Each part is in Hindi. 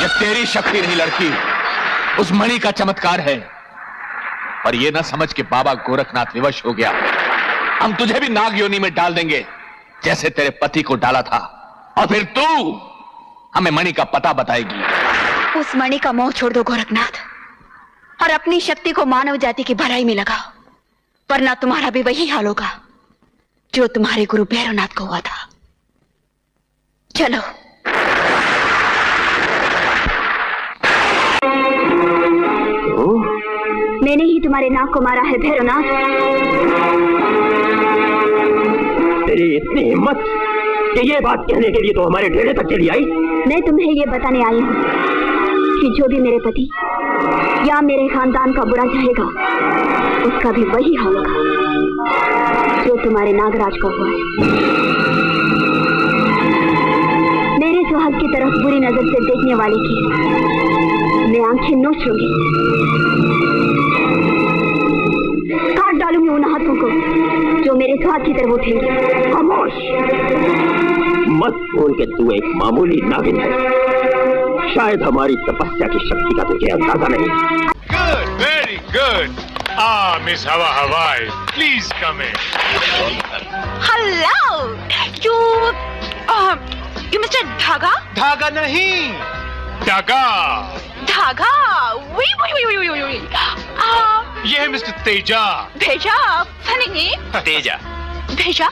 ये तेरी शक्ति नहीं लड़की, उस मणि का चमत्कार है। पर ये ना समझ के बाबा गोरखनाथ विवश हो गया। हम तुझे भी नाग योनि में डाल देंगे जैसे तेरे पति को डाला था, और फिर तू हमें मणि का पता बताएगी। उस मणि का मोह छोड़ दो गोरखनाथ, और अपनी शक्ति को मानव जाति की भलाई में लगाओ, वरना तुम्हारा भी वही हाल होगा जो तुम्हारे गुरु भैरवनाथ को हुआ था। चलो। मैंने ही तुम्हारे नाग को मारा है भैरवनाथ। तेरी इतनी हिम्मत कि ये बात कहने के लिए तो हमारे डेरे तक चली आई। मैं तुम्हें ये बताने आई हूँ कि जो भी मेरे पति या मेरे खानदान का बुरा चाहेगा, उसका भी वही हाल होगा जो तुम्हारे नागराज का हुआ है। मेरे सुहाग की तरफ बुरी नजर से देखने वाले की मैं आंखें नोच लूंगी, काट डालूंगी उन हाथों को जो मेरे सुहाग की तरफ उठेंगे। खामोश, मत भूल के तू एक मामूली नागिन है। शायद हमारी तपस्या की शक्ति का तुझे अंदाजा नहीं। Good, very good. Miss Hawa Hawai, please come in. Hello, you Mr. Dhaga? धागा नहीं, धागा। धागा? Wait. ये है मिस्टर तेजा। भेजा? Funny name. तेजा। भेजा?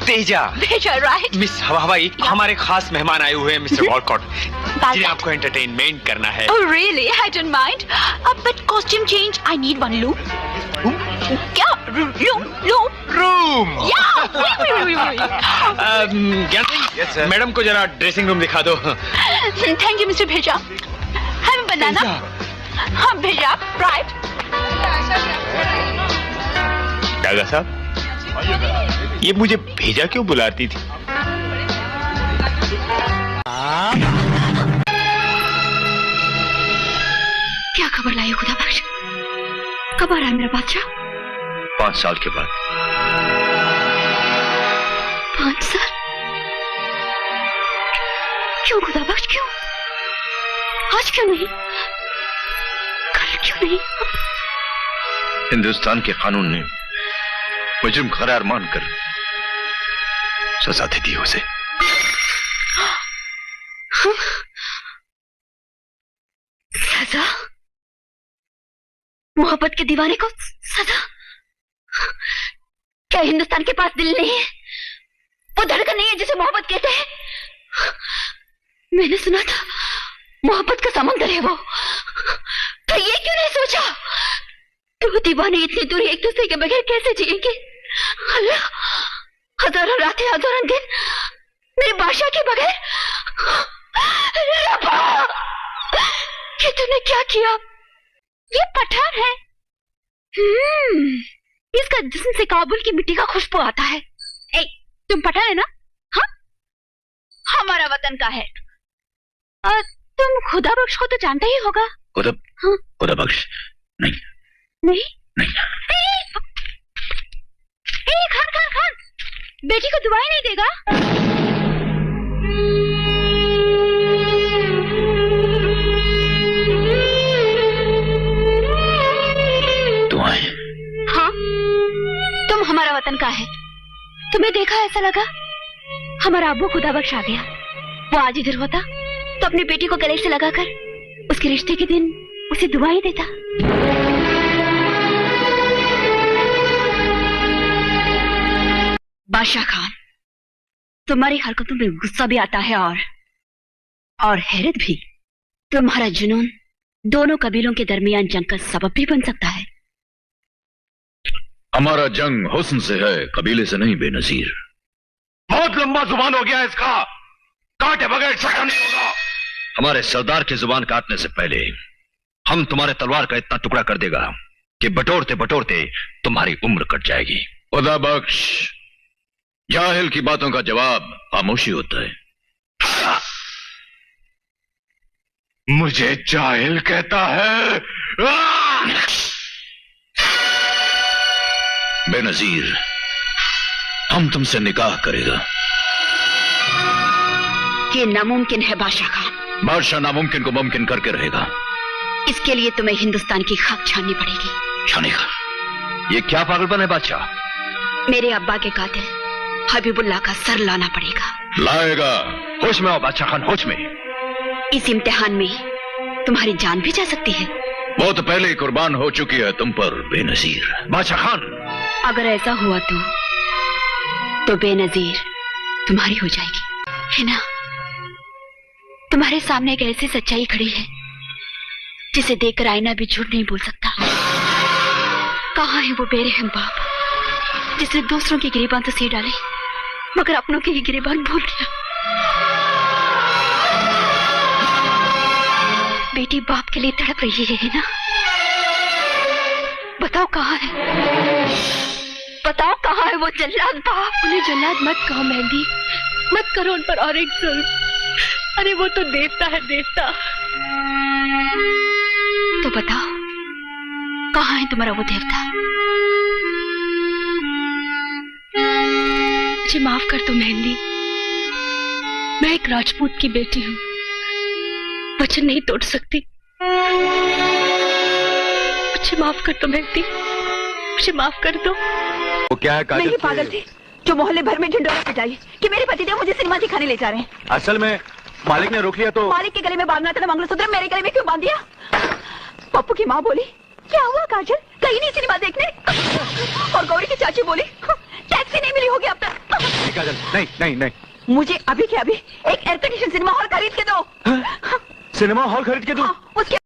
तेजा। भेजा, right? मिस हवा हवाई, हमारे खास मेहमान आए हुए हैं मिस्टर वॉलकॉट, जिन्हें आपको एंटरटेनमेंट करना है। Oh really? I don't mind. But costume change, I need one loop. क्या? रूम। Yeah. Wait. ज्ञान सिंह, मैडम को जरा ड्रेसिंग रूम दिखा दो। Thank you, Mr. भेजा। Have a banana. हाँ भेजा, right? डागा साहब, ये मुझे भेजा क्यों बुलाती थी? क्या खबर लाई हो खुदा बख्श? कब आ रहा है मेरा बादशाह? 5 साल के बाद। 5 साल? क्यों खुदा बख्श, क्यों? आज क्यों नहीं? कल क्यों नहीं? हिंदुस्तान के कानून ने मुजरिम करार मानकर सजा दे दी उसे। सजा? मोहब्बत के दीवाने को सजा? क्या हिंदुस्तान के पास दिल नहीं है? वो धड़कन नहीं है जिसे मोहब्बत कहते हैं? मैंने सुना था मोहब्बत का समंदर है वो। तो ये क्यों नहीं सोचा? दो दीवाने इतनी दूर एक दूसरे के बगैर कैसे जिएंगे? अल्लाह, हजारों रातें हजारों दिन मेरे बादशाह के बगैर। ये तूने क्या किया? ये पठान है। इसका जिस्म से काबुल की मिट्टी का खुशबू आता है। ए, तुम पठान है ना? हाँ, हमारा वतन का है। तुम खुदा बख्श को तो जानता ही होगा। खुदा बख्श नहीं। नहीं? नहीं। खान, बेटी को दुआएं नहीं देगा? दुआएं? हाँ, तुम हमारा वतन का है। तुम्हें देखा ऐसा लगा हमारा अब्बू खुदा बख्श आ गया। वो आज इधर होता तो अपनी बेटी को गले से लगाकर उसके रिश्ते के दिन उसे दुआएं देता। बादशाह खान, तुम्हारी हरकतों में गुस्सा भी आता है और हैरत भी। तुम्हारा जुनून दोनों कबीलों के दरमियान जंग का सबब भी बन सकता है। हमारा जंग हुस्न से है, कबीले से नहीं बेनजीर। बहुत लंबा जुबान हो गया इसका, काटे बगैर शक्ल नहीं होगा। हमारे सरदार की जुबान काटने से पहले हम तुम्हारे तलवार का इतना टुकड़ा कर देगा कि बटोरते बटोरते तुम्हारी उम्र कट जाएगी। खुदा बख्श, जाहिल की बातों का जवाब खामोशी होता है। मुझे जाहिल कहता है? बेनजीर, हम तुमसे निकाह करेगा। ये नामुमकिन है बादशाह खान। बादशाह नामुमकिन को मुमकिन करके रहेगा। इसके लिए तुम्हें हिंदुस्तान की खाक छाननी पड़ेगी। छाने का ये क्या पागलपन है बादशाह? मेरे अब्बा के कातिल हबीबुल्लाह का सर लाना पड़ेगा। लाएगा। होश में आओ बादशाह खान, होश में। इस इम्तिहान में तुम्हारी जान भी जा सकती है। वो तो पहले ही कुर्बान हो चुकी है तुम पर बेनजीर। बादशाह खान, अगर ऐसा हुआ तो बेनजीर तुम्हारी हो जाएगी, है ना? तुम्हारे सामने एक ऐसी सच्चाई खड़ी है जिसे देखकर आईना भी झूठ नहीं बोल सकता। कहाँ है वो बेरहम बाप जिसने दूसरों की गिरेबान तो सिर डाली मगर अपनों की ही गिरेबान भूल गया? बेटी बाप के लिए तड़प रही है ना? बताओ कहाँ है, बताओ कहाँ है वो जल्लाद बाप? उन्हें जल्लाद मत कहो मेहंदी, मत करो उन पर और एक जुल्म। अरे वो तो देवता है, देवता। तो बताओ कहाँ है तुम्हारा वो देवता? मुझे माफ कर दो मेहंदी, मैं एक राजपूत की बेटी हूँ, वचन नहीं तोड़ सकती। मुझे माफ कर दो मेहंदी, मुझे माफ कर दो। वो क्या है काजल? मैं ही पागल थी जो मोहल्ले भर में ढिंडोरा पिटाई कि मेरे पतिदेव मुझे सिनेमा दिखाने ले जा रहे हैं। असल में मालिक ने रोक लिया तो मालिक के गले में बांधना था ना मंगलसूत्र, मेरे गले में क्यों बांध दिया? पप्पू की माँ बोली क्या हुआ काजल, कहीं नहीं सिनेमा देखने? और गौरी की चाची बोली टैक्सी नहीं मिली होगी अब तक। नहीं काजल, नहीं नहीं नहीं। मुझे अभी के अभी एक एयर कंडीशन सिनेमा हॉल खरीद के दो। सिनेमा हॉल खरीद के दूं? उसके